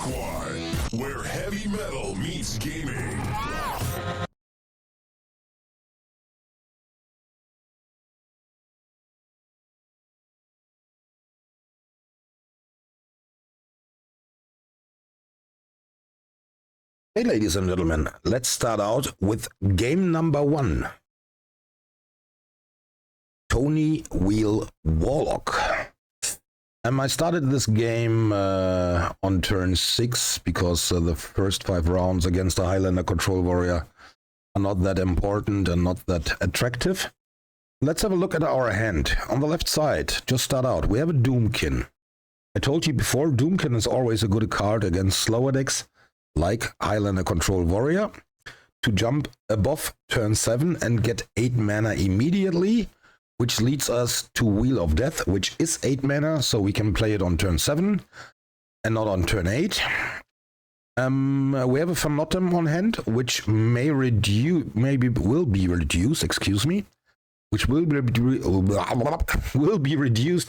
Squad, where heavy metal meets gaming. Hey ladies and gentlemen, let's start out with game number 1. Tony Wheel Warlock. I started this game on turn 6 because the first 5 rounds against a Highlander Control Warrior are not that important and not that attractive. Let's have a look at our hand. On the left side, just start out, we have a Doomkin. I told you before, Doomkin is always a good card against slower decks like Highlander Control Warrior, to jump above turn 7 and get 8 mana immediately, which leads us to Wheel of Death, which is 8 mana, so we can play it on turn 7 and not on turn 8. We have a Phantom on hand, which may reduce, will be reduced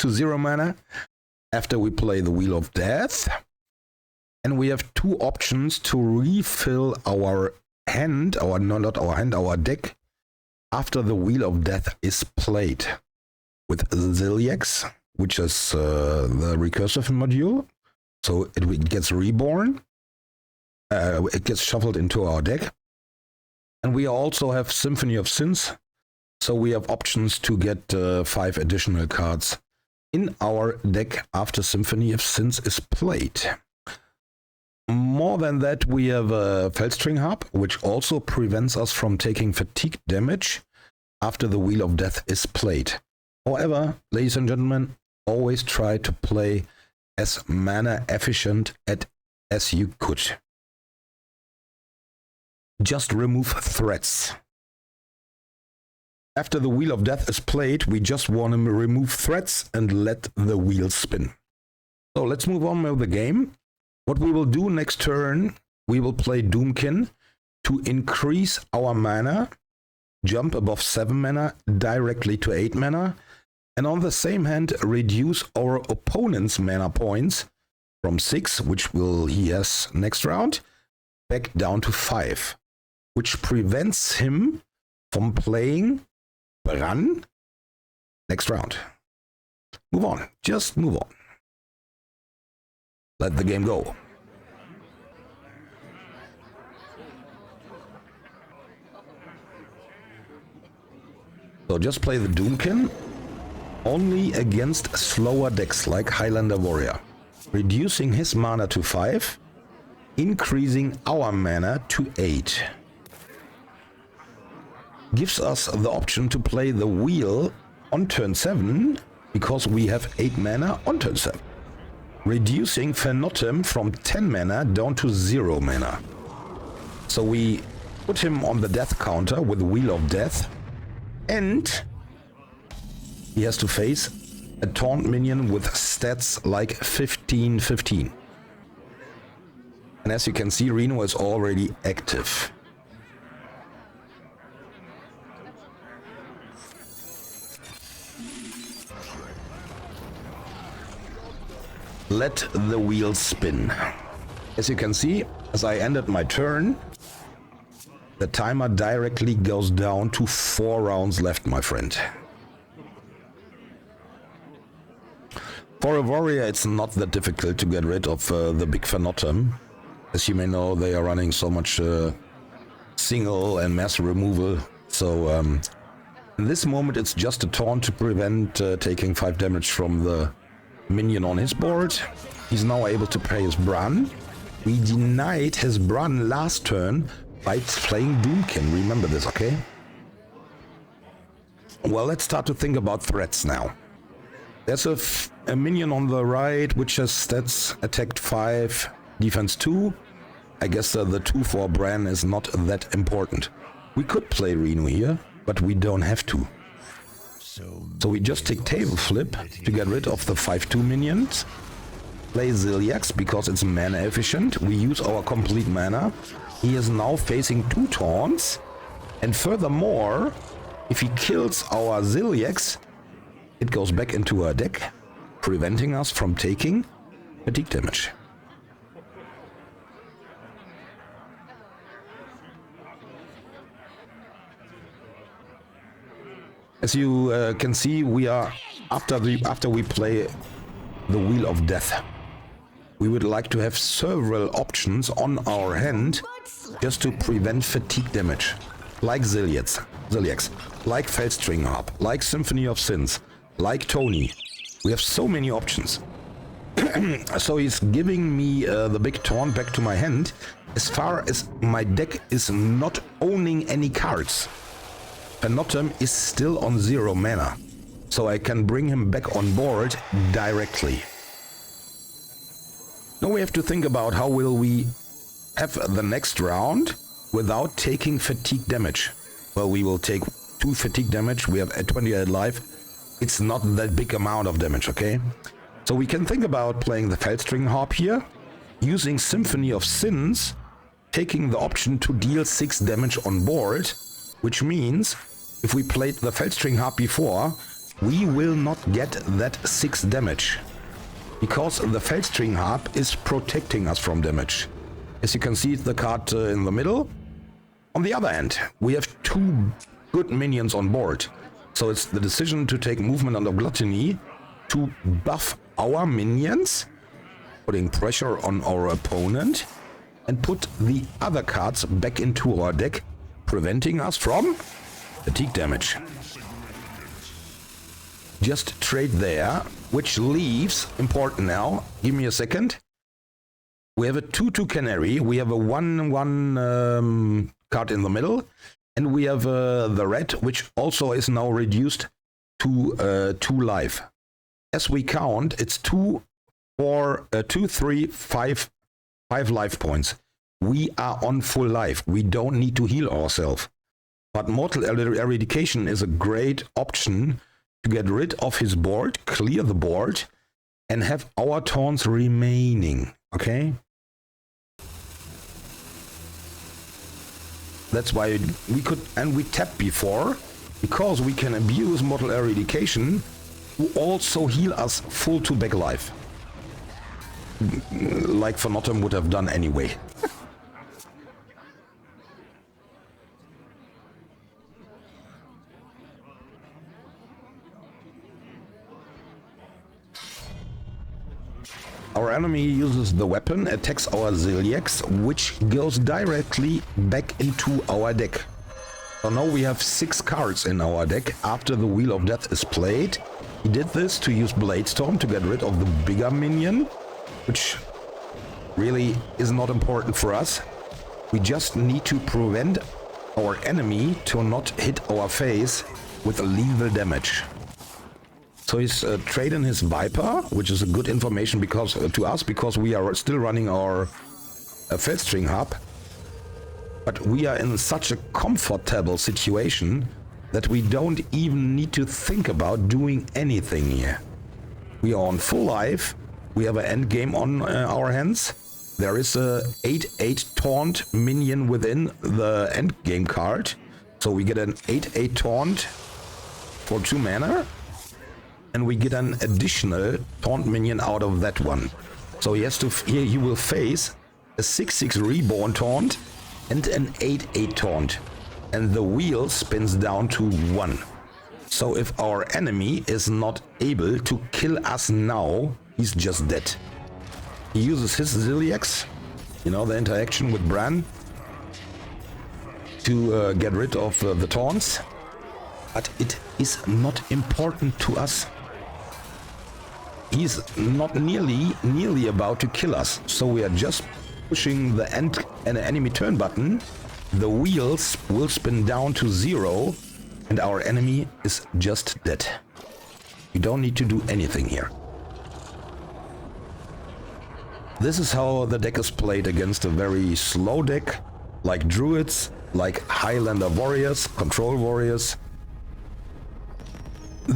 to 0 mana after we play the Wheel of Death. And we have 2 options to refill our hand, our deck, after the Wheel of Death is played. With Zilliax, which is the recursive module, so it gets reborn, it gets shuffled into our deck. And we also have Symphony of Sins, so we have options to get 5 additional cards in our deck after Symphony of Sins is played. More than that, we have a Feldstring Harp, which also prevents us from taking fatigue damage after the Wheel of Death is played. However, ladies and gentlemen, always try to play as mana efficient as you could. Just remove threats. After the Wheel of Death is played, we just want to remove threats and let the wheel spin. So let's move on with the game. What we will do next turn, we will play Doomkin to increase our mana, jump above 7 mana directly to 8 mana, and on the same hand reduce our opponent's mana points from 6, which he has next round, back down to 5, which prevents him from playing Bran next round. Move on, just move on. Let the game go. So just play the Doomkin only against slower decks like Highlander Warrior, reducing his mana to 5, increasing our mana to 8. Gives us the option to play the wheel on turn 7 because we have 8 mana on turn 7. Reducing Phantom from 10 mana down to 0 mana. So we put him on the death counter with Wheel of Death, and he has to face a taunt minion with stats like 15-15. And as you can see, Reno is already active. Let the wheel spin. As you can see, as I ended my turn, the timer directly goes down to 4 rounds left, my friend. For a warrior, it's not that difficult to get rid of the big Phantom. As you may know, they are running so much single and mass removal. So in this moment, it's just a taunt to prevent taking 5 damage from the minion on his board. He's now able to play his Bran. We denied his Bran last turn by playing Doomkin. Remember this, okay? Well, let's start to think about threats now. There's a minion on the right which has stats attack 5, defense 2. I guess the 2 for Bran is not that important. We could play Reno here, but we don't have to. So we just take Table Flip to get rid of the 5/2 minions. Play Zilliax because it's mana efficient. We use our complete mana. He is now facing 2 taunts. And furthermore, if he kills our Zilliax, it goes back into our deck, preventing us from taking fatigue damage. As you can see, we are after we play the Wheel of Death. We would like to have several options on our hand just to prevent fatigue damage, like Ziliax, like Feldstring Harp, like Symphony of Sins, like Tony. We have so many options. So he's giving me the big taunt back to my hand as far as my deck is not owning any cards. Phantom is still on 0 mana, so I can bring him back on board directly. Now we have to think about how will we have the next round without taking fatigue damage. Well, we will take 2 fatigue damage. We have at 28 life. It's not that big amount of damage, okay? So we can think about playing the Feldstring Harp here, using Symphony of Sins, taking the option to deal 6 damage on board, which means if we played the Feldstring Harp before, we will not get that 6 damage. Because the Feldstring Harp is protecting us from damage. As you can see, the card in the middle. On the other hand, we have 2 good minions on board. So it's the decision to take movement under Gluttony to buff our minions, putting pressure on our opponent, and put the other cards back into our deck, preventing us from fatigue damage. Just trade there, which leaves, important now, give me a second. We have a 2/2 Canary, we have a 1/1 card in the middle, and we have the red, which also is now reduced to 2 life. As we count, it's 2, 4, 2, 3, 5 life points. We are on full life. We don't need to heal ourselves. But Mortal Eradication is a great option to get rid of his board, clear the board, and have our taunts remaining, okay? That's why we could, and we tapped before, because we can abuse Mortal Eradication, who also heal us full to back life. Like Phantom would have done anyway. Our enemy uses the weapon, attacks our Ziliax, which goes directly back into our deck. So now we have 6 cards in our deck after the Wheel of Death is played. He did this to use Bladestorm to get rid of the bigger minion, which really is not important for us. We just need to prevent our enemy to not hit our face with lethal damage. So he's trading his Viper, which is a good information because to us, because we are still running our Feldstring Harp. But we are in such a comfortable situation that we don't even need to think about doing anything here. We are on full life. We have an end game on our hands. There is a 8/8 taunt minion within the end game card. So we get an 8/8 taunt for 2 mana. And we get an additional taunt minion out of that one. So he has to, here he will face a 6/6 reborn taunt and an 8/8 taunt. And the wheel spins down to 1. So if our enemy is not able to kill us now, he's just dead. He uses his Ziliax, you know, the interaction with Bran, to get rid of the taunts. But it is not important to us. He's not nearly about to kill us. So we are just pushing the end and enemy turn button. The wheels will spin down to 0 and our enemy is just dead. You don't need to do anything here. This is how the deck is played against a very slow deck, like Druids, like Highlander Warriors, Control Warriors.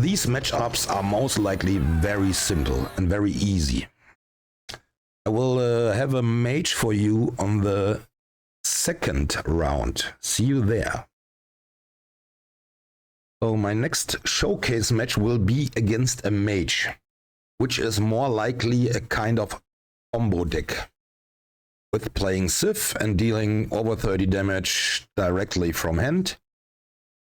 These matchups are most likely very simple and very easy. I will have a mage for you on the second round. See you there. So my next showcase match will be against a mage, which is more likely a kind of combo deck, with playing Sif and dealing over 30 damage directly from hand.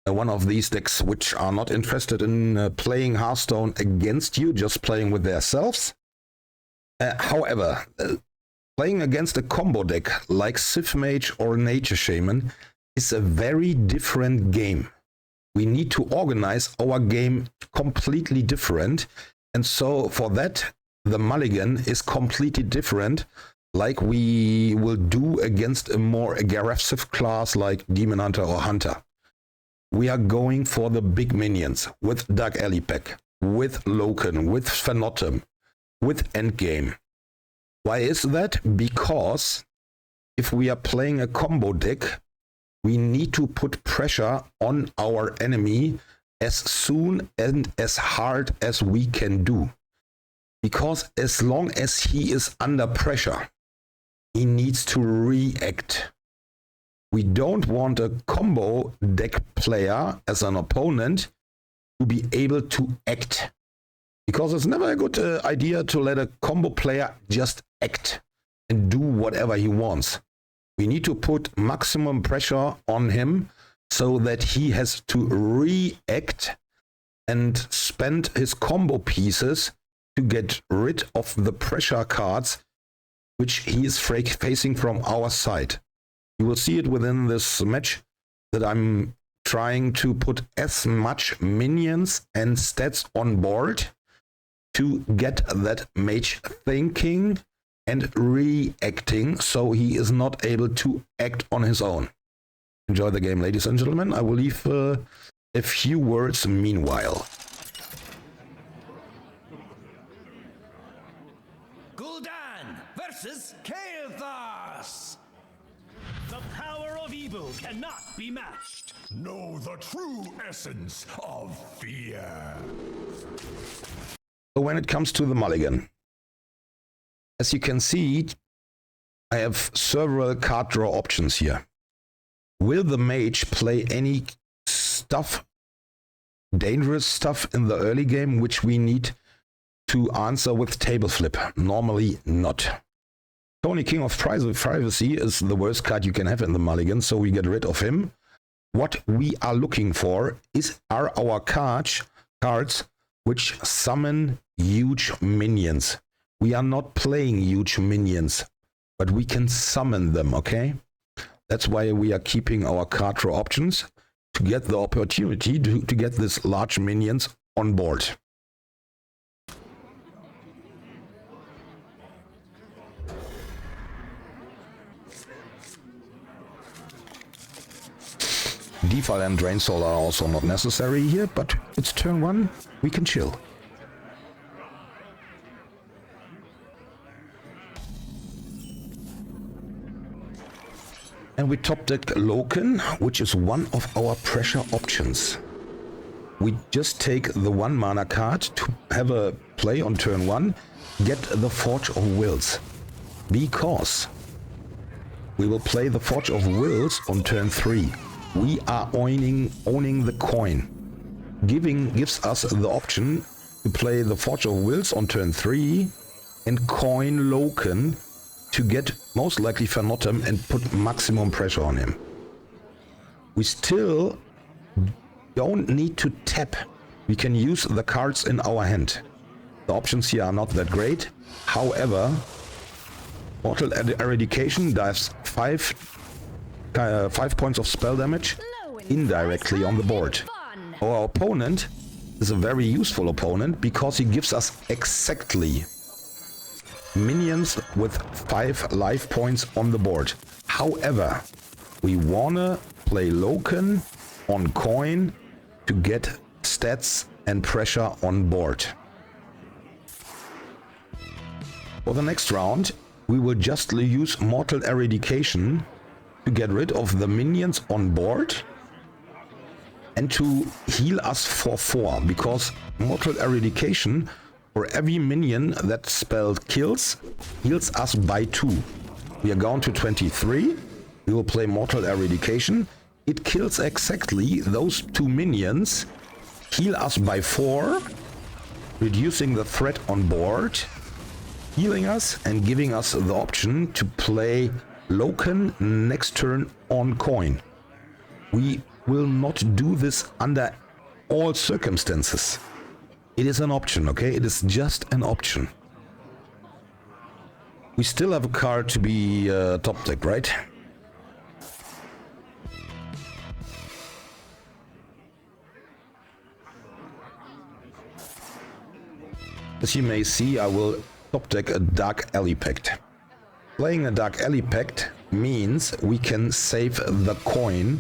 one of these decks which are not interested in playing Hearthstone against you, just playing with themselves. However, playing against a combo deck like Sith Mage or Nature Shaman is a very different game. We need to organize our game completely different, and so for that the mulligan is completely different, like we will do against a more aggressive class like Demon Hunter or Hunter. We are going for the big minions with Dark Alley-Pack, with Loken, with Phenotem, with Endgame. Why is that? Because if we are playing a combo deck, we need to put pressure on our enemy as soon and as hard as we can do. Because as long as he is under pressure, he needs to react. We don't want a combo deck player as an opponent to be able to act. Because it's never a good idea to let a combo player just act and do whatever he wants. We need to put maximum pressure on him so that he has to react and spend his combo pieces to get rid of the pressure cards which he is facing from our side. You will see it within this match that I'm trying to put as much minions and stats on board to get that mage thinking and reacting so he is not able to act on his own. Enjoy the game, ladies and gentlemen. I will leave a few words meanwhile. Gul'dan versus Kael'thas. The power of evil cannot be matched. Know the true essence of fear. So when it comes to the mulligan, as you can see, I have several card draw options here. Will the mage play any stuff, dangerous stuff in the early game, which we need to answer with table flip? Normally not. Tony, King of Piracy is the worst card you can have in the mulligan, so we get rid of him. What we are looking for are our cards which summon huge minions. We are not playing huge minions, but we can summon them, okay? That's why we are keeping our card draw options to get the opportunity to get these large minions on board. Defile and Drain Soul are also not necessary here, but it's turn 1, we can chill. And we top deck Loken, which is one of our pressure options. We just take the 1 mana card to have a play on turn 1, get the Forge of Wills. Because we will play the Forge of Wills on turn 3. We are owning the coin. Gives us the option to play the Forge of Wills on turn 3 and coin Loken to get most likely Phenotem and put maximum pressure on him. We still don't need to tap. We can use the cards in our hand. The options here are not that great. However, Mortal Eradication dives 5 points of spell damage indirectly on the board. Our opponent is a very useful opponent because he gives us exactly minions with 5 life points on the board. However, we wanna play Loken on coin to get stats and pressure on board. For the next round, we will just use Mortal Eradication to get rid of the minions on board and to heal us for 4, because Mortal Eradication, for every minion that spell kills, heals us by 2. We are down to 23. We will play Mortal Eradication. It kills exactly those 2 minions, heal us by 4, reducing the threat on board, healing us and giving us the option to play Loken next turn on coin. We will not do this under all circumstances. It is an option, okay? It is just an option. We still have a card to be top deck, right? As you may see, I will top deck a Dark Alley Pact. Playing a Dark Alley Pact means we can save the coin,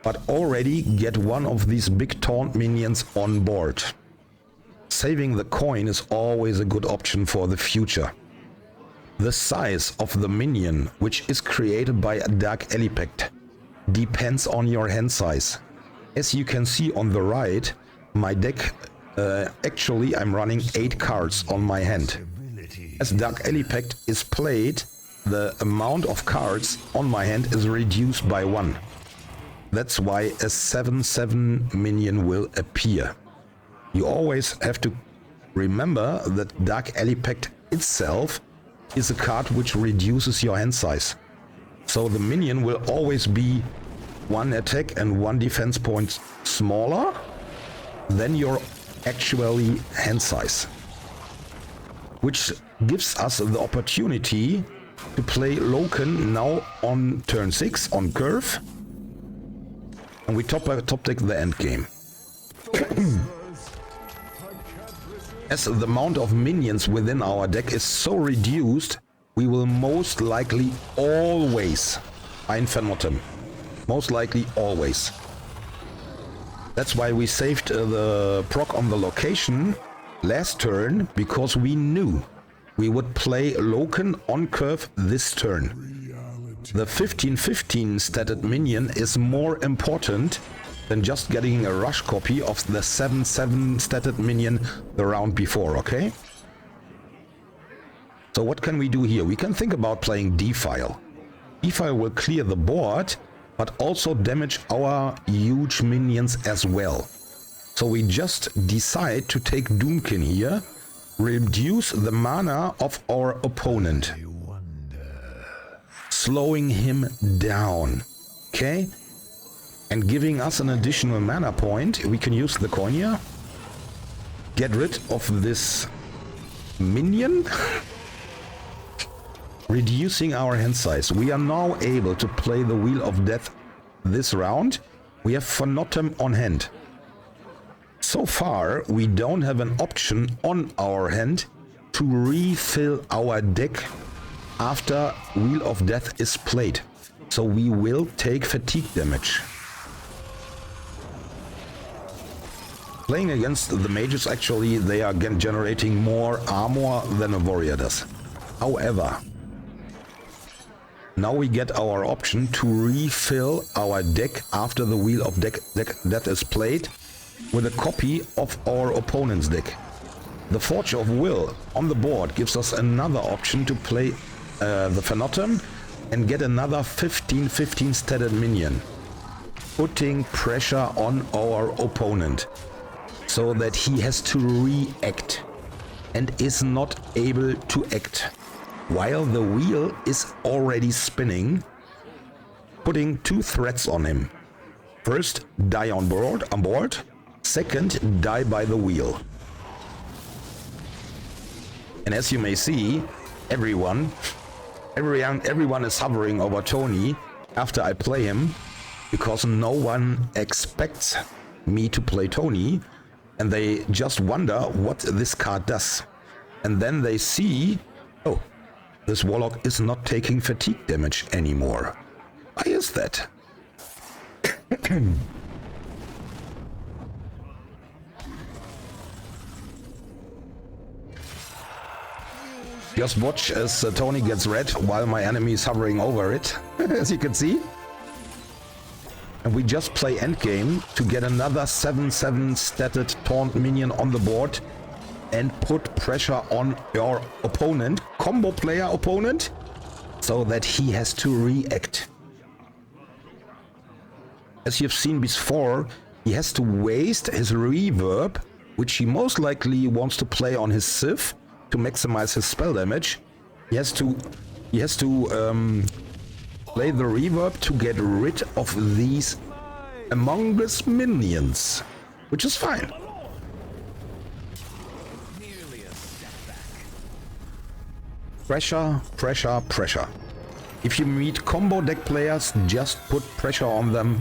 but already get one of these big taunt minions on board. Saving the coin is always a good option for the future. The size of the minion, which is created by a Dark Alley Pact, depends on your hand size. As you can see on the right, my deck, actually I'm running 8 cards on my hand. As Dark Alley Pact is played, the amount of cards on my hand is reduced by 1. That's why a 7/7 minion will appear. You always have to remember that Dark Alley Pact itself is a card which reduces your hand size. So the minion will always be 1 attack and 1 defense point smaller than your actually hand size. Which gives us the opportunity to play Loken now on turn 6 on curve. And we top deck the end game. As the amount of minions within our deck is so reduced, we will most likely always Infinitum. Most likely always. That's why we saved the proc on the location last turn, because we knew we would play Loken on curve this turn. The 15/15 statted minion is more important than just getting a rush copy of the 7/7 statted minion the round before, okay? So what can we do here? We can think about playing Defile. Defile will clear the board, but also damage our huge minions as well. So we just decide to take Doomkin here, reduce the mana of our opponent, slowing him down, okay? And giving us an additional mana point. We can use the coin here, get rid of this minion, reducing our hand size. We are now able to play the Wheel of Death this round. We have Infinitum on hand. So far, we don't have an option on our hand to refill our deck after Wheel of Death is played. So we will take fatigue damage. Playing against the mages, actually, they are generating more armor than a warrior does. However, now we get our option to refill our deck after the Wheel of Death is played with a copy of our opponent's deck. The Forge of Will on the board gives us another option to play the Infinitum and get another 15/15 statted minion, putting pressure on our opponent so that he has to react and is not able to act while the wheel is already spinning, putting 2 threats on him. First, die on board. Second, die by the wheel. And as you may see, everyone is hovering over Tony after I play him, because no one expects me to play Tony, and they just wonder what this card does. And then they see, oh, this Warlock is not taking fatigue damage anymore. Why is that? Just watch as Tony gets red while my enemy is hovering over it, as you can see. And we just play endgame to get another 7/7 statted taunt minion on the board and put pressure on your opponent, combo player opponent, so that he has to react. As you've seen before, he has to waste his reverb, which he most likely wants to play on his Civ to maximize his spell damage. He has to play the reverb to get rid of these among his minions, which is fine. Pressure, pressure, pressure. If you meet combo deck players, just put pressure on them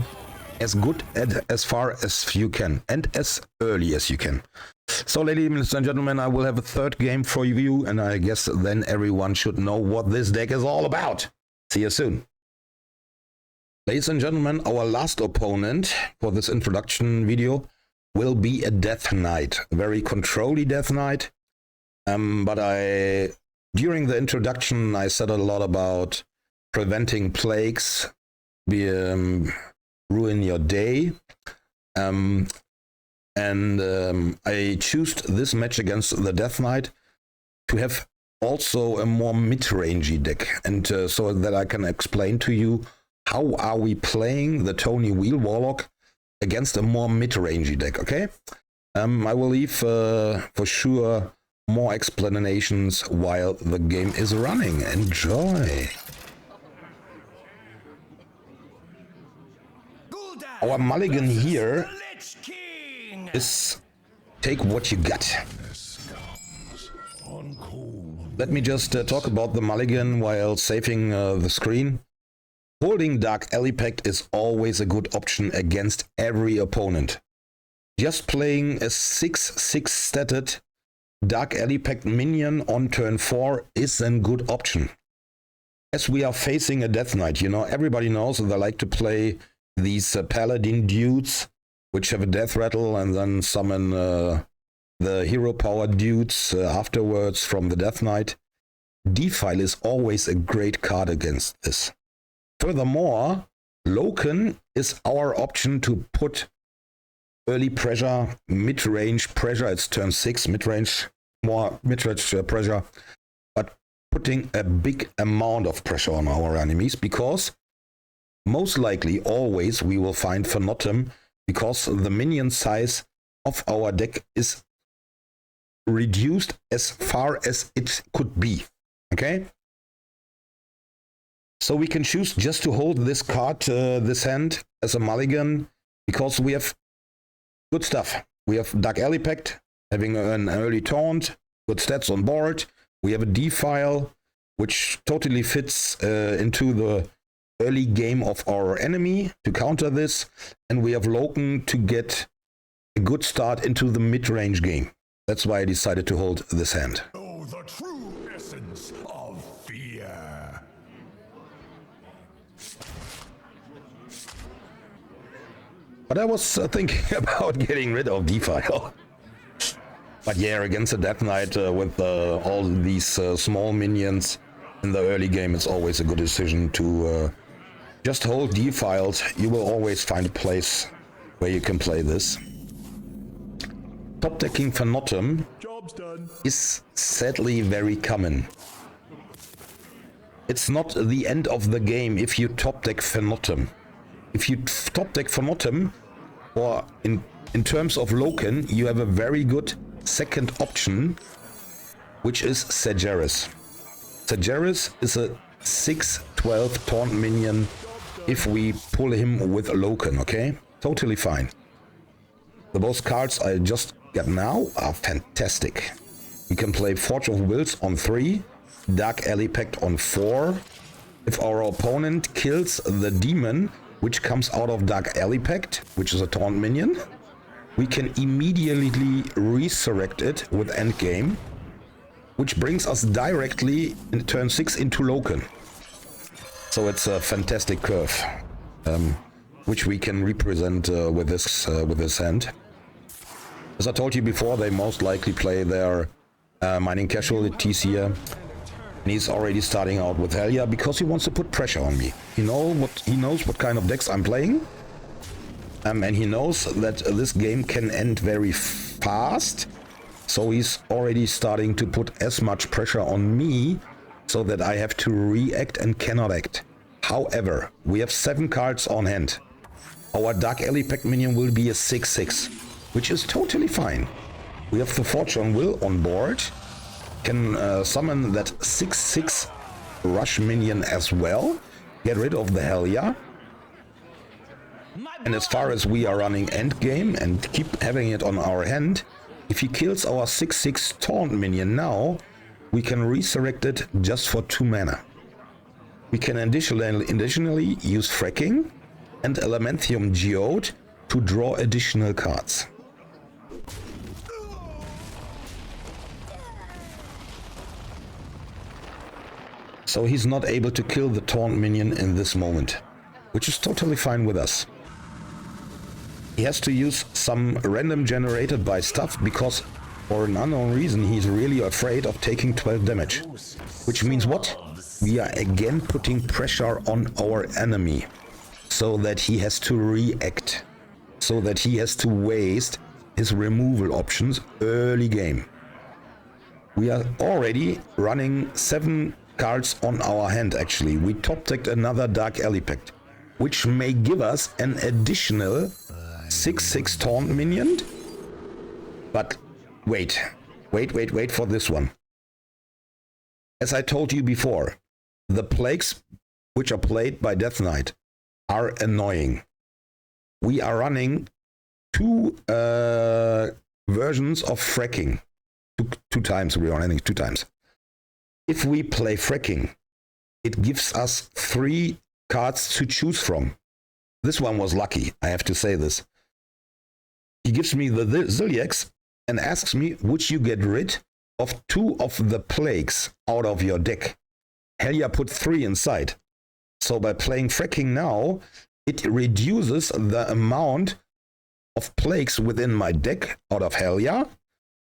as good as far as you can and as early as you can. So ladies and gentlemen, I will have a third game for you, and I guess then everyone should know what this deck is all about. See you soon. Ladies and gentlemen, our last opponent for this introduction video will be a Death Knight, a very controlly Death Knight. But during the introduction, I said a lot about preventing plagues, ruin your day. I chose this match against the Death Knight to have also a more mid-rangey deck, and so that I can explain to you how are we playing the Tony Wheel Warlock against a more mid-rangey deck, okay? I will leave for sure more explanations while the game is running. Enjoy! Our mulligan here is take what you got. Let me just talk about the mulligan while saving the screen. Holding Dark Alley Pact is always a good option against every opponent. Just playing a 6/6 statted Dark Alley Pact minion on turn 4 is a good option. As we are facing a Death Knight, you know, everybody knows that they like to play these paladin dudes, which have a death rattle and then summon the hero power dudes afterwards from the Death Knight. Defile is always a great card against this. Furthermore, Loken is our option to put early pressure, mid-range pressure. It's turn 6, mid-range, more mid-range pressure, but putting a big amount of pressure on our enemies, because most likely always we will find Phantom, because the minion size of our deck is reduced as far as it could be. Okay? So we can choose just to hold this card, this hand, as a mulligan, because we have good stuff. We have Dark Alley Pact, having an early taunt, good stats on board. We have a Defile, which totally fits into the early game of our enemy to counter this. And we have Loken to get a good start into the mid-range game. That's why I decided to hold this hand. Know the true essence of fear. But I was thinking about getting rid of Defile. But yeah, against a Death Knight with all these small minions in the early game, it's always a good decision to just hold Defiles. You will always find a place where you can play this. Top decking Phantom is sadly very common. It's not the end of the game if you top deck Phantom. If you top deck Phantom, or in terms of Loken, you have a very good second option, which is Sageris. Sageris is a 6/12 taunt minion if we pull him with Loken, okay? Totally fine. The both cards I just got now are fantastic. We can play Forge of Wills on 3, Dark Alley Pact on 4. If our opponent kills the demon, which comes out of Dark Alley Pact, which is a taunt minion, we can immediately resurrect it with endgame, which brings us directly in turn 6 into Loken. So it's a fantastic curve, which we can represent with this hand. As I told you before, they most likely play their mining casualties here. And he's already starting out with Helya because he wants to put pressure on me. He knows what kind of decks I'm playing. And he knows that this game can end very fast. So he's already starting to put as much pressure on me so that I have to react and cannot act. However, we have 7 cards on hand. Our Dark Alley Pact minion will be a 6/6, which is totally fine. We have the Forge on Will on board. Can summon that 6/6 rush minion as well. Get rid of the Helya. And as far as we are running endgame and keep having it on our hand, if he kills our 6/6 taunt minion now, we can resurrect it just for 2 mana. We can additionally use Fracking and Elementium Geode to draw additional cards. So he's not able to kill the taunt minion in this moment, which is totally fine with us. He has to use some random generated by stuff because for an unknown reason he's really afraid of taking 12 damage. Which means what? We are again putting pressure on our enemy so that he has to react, so that he has to waste his removal options early game. We are already running 7 cards on our hand actually. We top decked another Dark Alley Pact, which may give us an additional 6/6 taunt minion. But wait for this one. As I told you before, the plagues which are played by Death Knight are annoying. We are running 2 versions of Fracking. Two times we are running 2 times. If we play Fracking, it gives us 3 cards to choose from. This one was lucky, I have to say this. He gives me the Zilliax and asks me, would you get rid of 2 of the plagues out of your deck? Hell yeah, put 3 inside. So by playing Fracking now, it reduces the amount of plagues within my deck out of Helya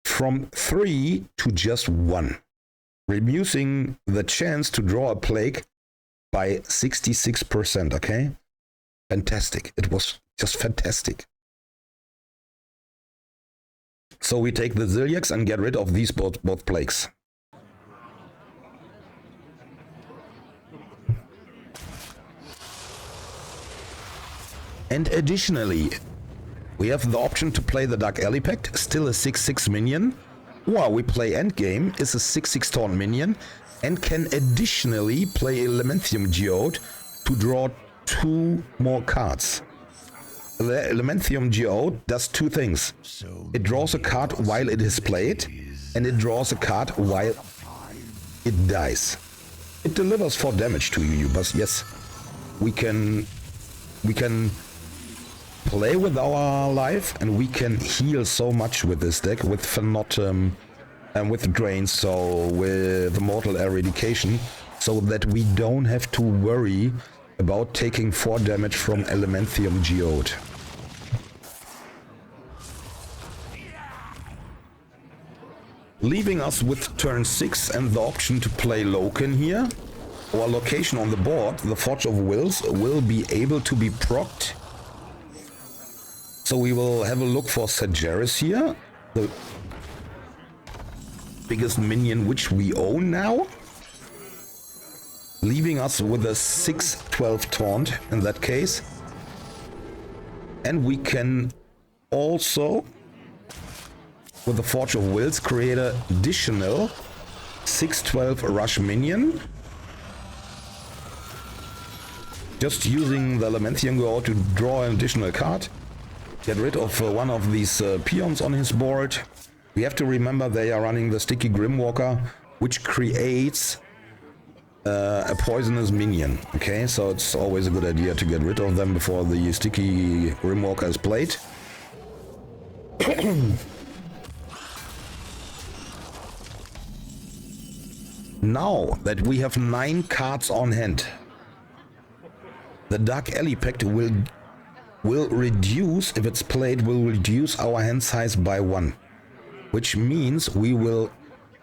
from 3 to just 1. Reducing the chance to draw a plague by 66%, okay? Fantastic. It was just fantastic. So we take the Zilliax and get rid of these both plagues. And additionally, we have the option to play the Dark Alley Pact, still a 6/6 minion, or we play Endgame, is a 6/6 taunt minion, and can additionally play Elementium Geode to draw 2 more cards. The Elementium Geode does 2 things. It draws a card while it is played, and it draws a card while it dies. It delivers 4 damage to you, but yes, we can play with our life, and we can heal so much with this deck, with Phenotum and with Drain, so with Mortal Eradication, so that we don't have to worry about taking 4 damage from Elementium Geode. Leaving us with turn 6 and the option to play Loken here. Our location on the board, the Forge of Wills, will be able to be procced. So we will have a look for Sageris here, the biggest minion which we own now. Leaving us with a 6/12 taunt in that case. And we can also, with the Forge of Wills, create an additional 6/12 rush minion. Just using the Elementium Geode to draw an additional card. Get rid of one of these peons on his board. We have to remember they are running the Sticky Grimwalker, which creates a poisonous minion. Okay, so it's always a good idea to get rid of them before the Sticky Grimwalker is played. Now that we have 9 cards on hand, the Dark Alley Pact will reduce, if it's played, will reduce our hand size by 1. Which means we will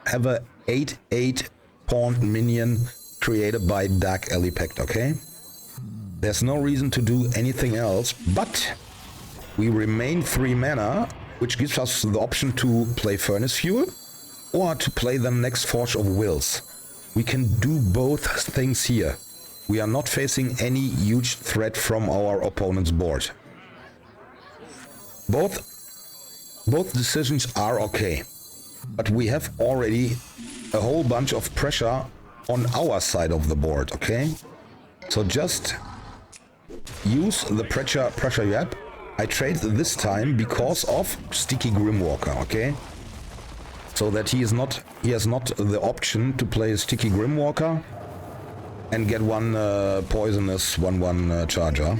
have a 8/8 taunt minion created by Dark Alley Pact, okay? There's no reason to do anything else, but we remain 3 mana, which gives us the option to play Furnace Fuel or to play the next Forge of Wills. We can do both things here. We are not facing any huge threat from our opponent's board. Both decisions are okay, but we have already a whole bunch of pressure on our side of the board, okay? So just use the pressure you have. I trade this time because of Sticky Grimwalker, okay? So that he has not the option to play a Sticky Grimwalker and get one poisonous 1/1 charger.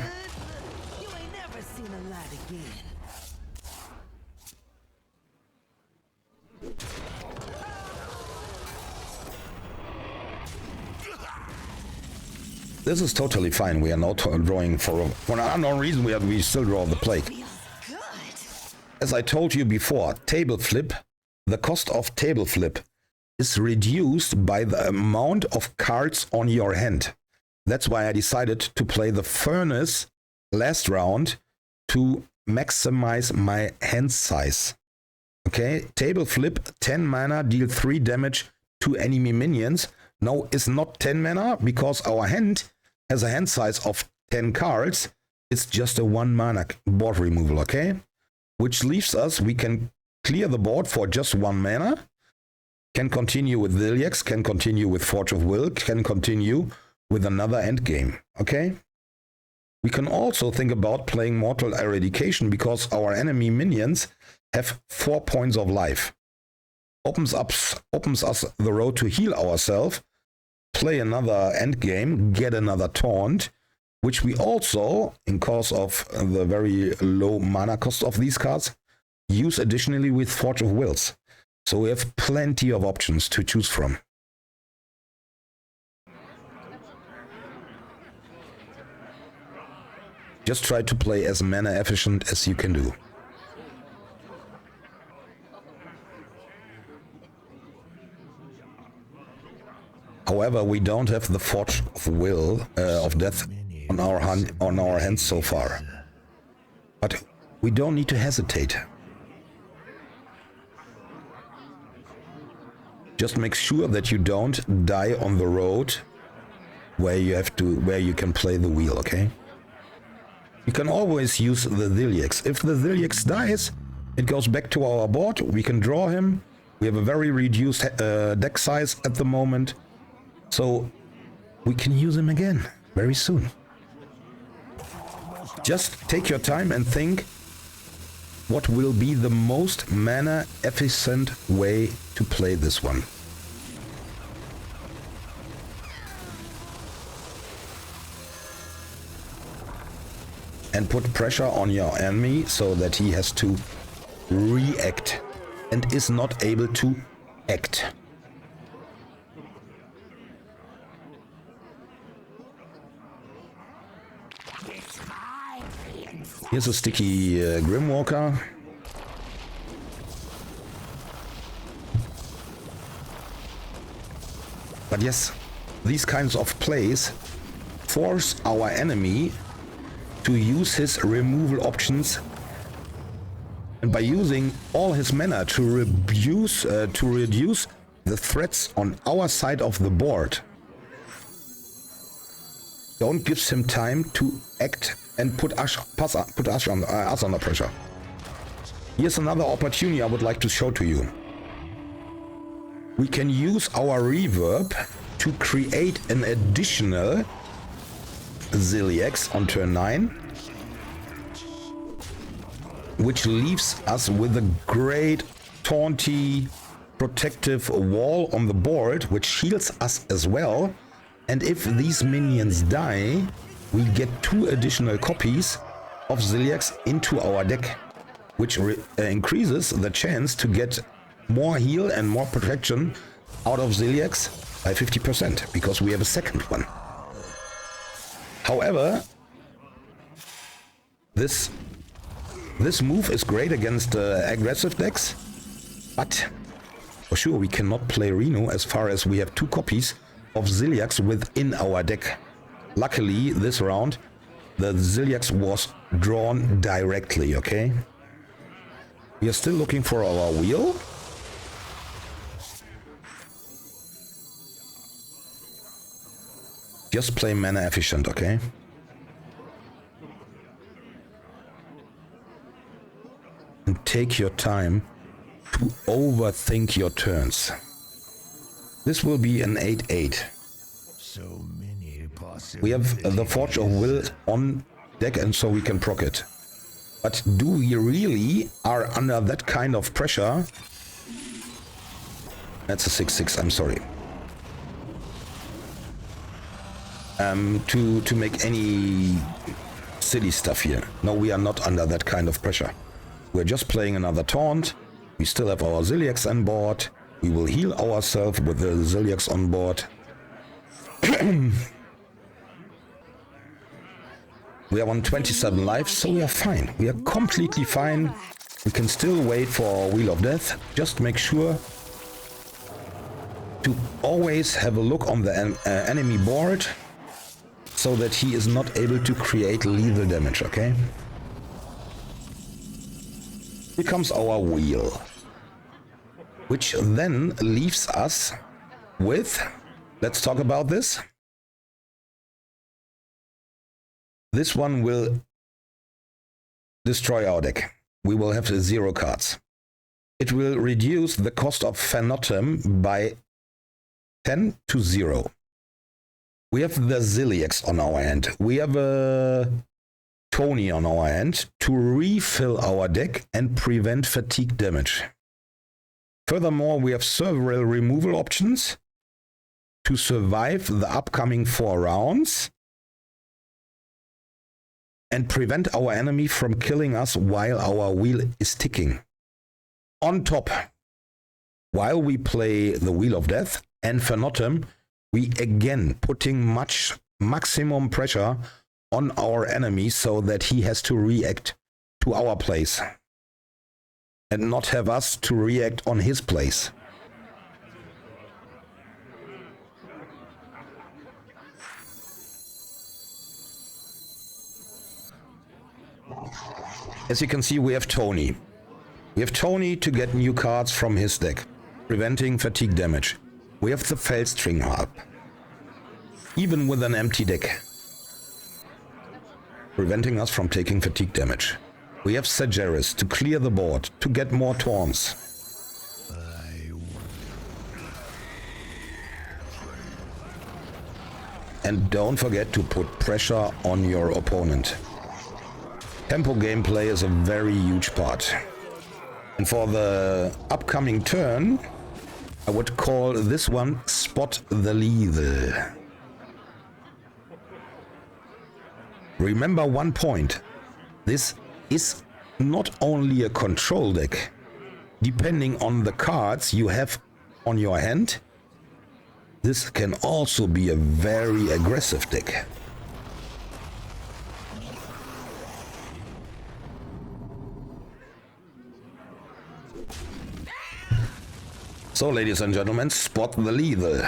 You ain't never seen a light again. This is totally fine. We are not drawing for an unknown reason. We still draw the plague. Feels good. As I told you before, table flip. The cost of table flip is reduced by the amount of cards on your hand. That's why I decided to play the Furnace last round to maximize my hand size. Okay, table flip, 10 mana, deal 3 damage to enemy minions. Now it's not 10 mana because our hand has a hand size of 10 cards. It's just a 1 mana board removal, okay? Which leaves us, we can clear the board for just 1 mana, can continue with Zilliax, can continue with Forge of Will, can continue with another endgame, okay? We can also think about playing Mortal Eradication because our enemy minions have 4 points of life. Opens us the road to heal ourselves, play another endgame, get another taunt, which we also, in cause of the very low mana cost of these cards, use additionally with Forge of Wills. So we have plenty of options to choose from. Just try to play as mana efficient as you can do. However, we don't have the Forge of Will of Death on our hands so far. But we don't need to hesitate. Just make sure that you don't die on the road where you can play the wheel, okay? You can always use the Zilliax. If the Zilliax dies, it goes back to our board. We can draw him. We have a very reduced deck size at the moment. So we can use him again very soon. Just take your time and think what will be the most mana efficient way to play this one. And put pressure on your enemy so that he has to react and is not able to act. Here's a sticky Grimwalker. But yes, these kinds of plays force our enemy to use his removal options, and by using all his mana to reduce the threats on our side of the board, don't give him time to act and put us under pressure. Here's another opportunity I would like to show to you. We can use our reverb to create an additional Zilliax on turn 9, which leaves us with a great taunty protective wall on the board, which shields us as well. And if these minions die, we get 2 additional copies of Zilliax into our deck, which increases the chance to get more heal and more protection out of Zilliax by 50%, because we have a second one. However, this move is great against aggressive decks, but for sure we cannot play Reno as far as we have 2 copies of Zilliax within our deck. Luckily, this round, the Zilliax was drawn directly, okay? We are still looking for our wheel. Just play mana efficient, okay? And take your time to overthink your turns. This will be an 8/8. So many possibilities. We have the Forge of Will on deck, and so we can proc it. But do we really are under that kind of pressure? That's a 6/6, I'm sorry. To make any silly stuff here. No, we are not under that kind of pressure. We're just playing another taunt. We still have our Ziliax on board. We will heal ourselves with the Ziliax on board. We are on 27 lives, so we are fine. We are completely fine. We can still wait for Wheel of Death. Just make sure to always have a look on the enemy board so that he is not able to create lethal damage, okay? Here comes our wheel, which then leaves us with, let's talk about this. This one will destroy our deck. We will have 0 cards. It will reduce the cost of Phantom by 10 to 0. We have the Ziliax on our hand. We have a Tony on our hand to refill our deck and prevent fatigue damage. Furthermore, we have several removal options to survive the upcoming 4 rounds and prevent our enemy from killing us while our wheel is ticking. On top, while we play the Wheel of Death and Phantom, we again putting maximum pressure on our enemy so that he has to react to our plays and not have us to react on his plays. As you can see, we have Tony. We have Tony to get new cards from his deck, preventing fatigue damage. We have the Feldstring Harp, even with an empty deck, preventing us from taking fatigue damage. We have Sageris to clear the board, to get more taunts. And don't forget to put pressure on your opponent. Tempo gameplay is a very huge part. And for the upcoming turn, I would call this one Spot the Lethal. Remember one point. This is not only a control deck. Depending on the cards you have on your hand, this can also be a very aggressive deck. So, ladies and gentlemen, spot the lethal.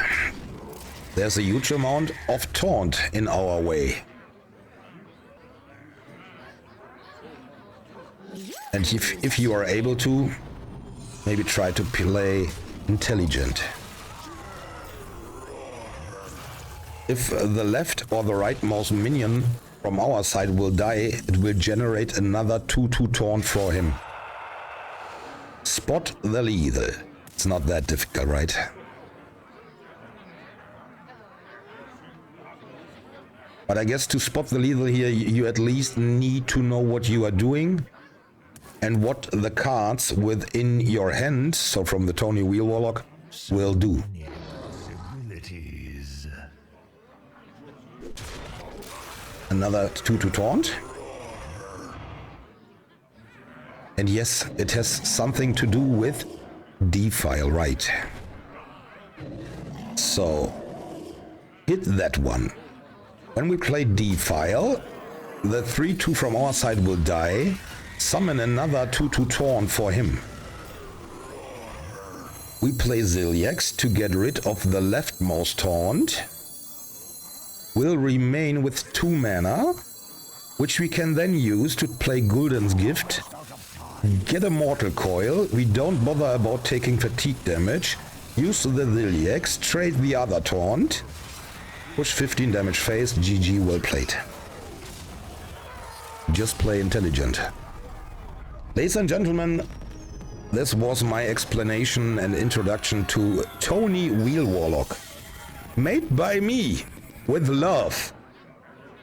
There's a huge amount of taunt in our way. And if you are able to, maybe try to play intelligent. If the left or the rightmost minion from our side will die, it will generate another 2/2 taunt for him. Spot the lethal. It's not that difficult, right? But I guess to spot the lethal here, you at least need to know what you are doing and what the cards within your hand, so from the Tony Wheel Warlock, will do. Another 2/2 taunt. And yes, it has something to do with defile, right? So, hit that one. When we play defile, the 3/2 from our side will die. Summon another 2/2 taunt for him. We play Ziliax to get rid of the leftmost taunt. Will remain with 2 mana, which we can then use to play Gul'dan's Gift. Get a Mortal Coil. We don't bother about taking fatigue damage. Use the Ziliax, trade the other taunt. Push 15 damage face. GG, well played. Just play intelligent. Ladies and gentlemen, this was my explanation and introduction to Tony Wheel Warlock. Made by me, with love,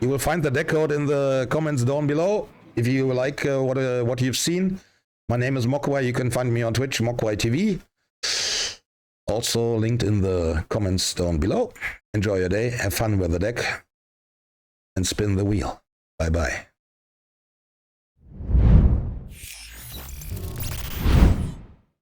You will find the deck code in the comments down below. If you like what you've seen. My name is Moquai. You can find me on Twitch, MoquaiTV. Also linked in the comments down below. Enjoy your day. Have fun with the deck. And spin the wheel. Bye-bye.